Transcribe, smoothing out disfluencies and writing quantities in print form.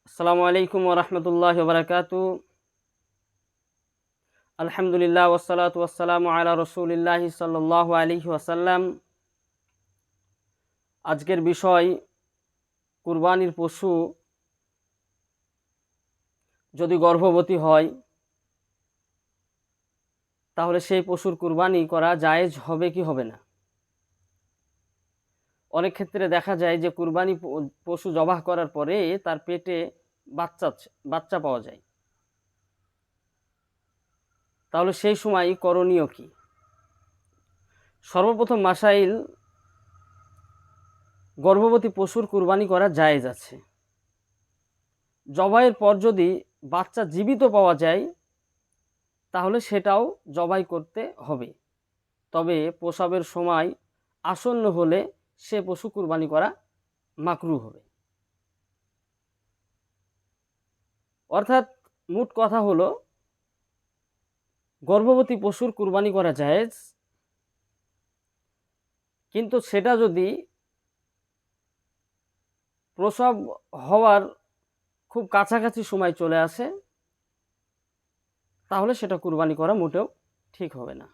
আসসালামু আলাইকুম ওয়া রাহমাতুল্লাহি ওয়া বারাকাতুহু। আলহামদুলিল্লাহ ওয়াসসালাতু ওয়াসসালামু আলা রাসূলিল্লাহি সাল্লাল্লাহু আলাইহি ওয়াসাল্লাম। আজকের বিষয় কুরবানির পশু যদি গর্ভবতী হয় তাহলে সেই পশুর কুরবানি করা জায়েজ হবে কি হবে না। অনেক ক্ষেত্রে দেখা যায় যে কুরবানি পশু জবাহ করার পরে তার পেটে বাচ্চা পাওয়া যায়। তাহলে সেই সময় করণীয় কি? সর্বপ্রথম মাসাইল, গর্ভবতী পশুর কুরবানি করা জায়েজ আছে। জবাইয়ের পর যদি বাচ্চা জীবিত পাওয়া যায় তাহলে সেটাও জবাই করতে হবে, তবে প্রসবের সময় আসন্ন হলে সে পশু কুরবানি করা মাকরুহ হবে। অর্থাৎ মোট কথা হলো, গর্ভবতী পশুর কুরবানি করা জায়েজ, কিন্তু সেটা যদি প্রসব হওয়ার খুব কাছাকাছি সময় চলে আসে তাহলে সেটা কুরবানি করা মোটেও ঠিক হবে না।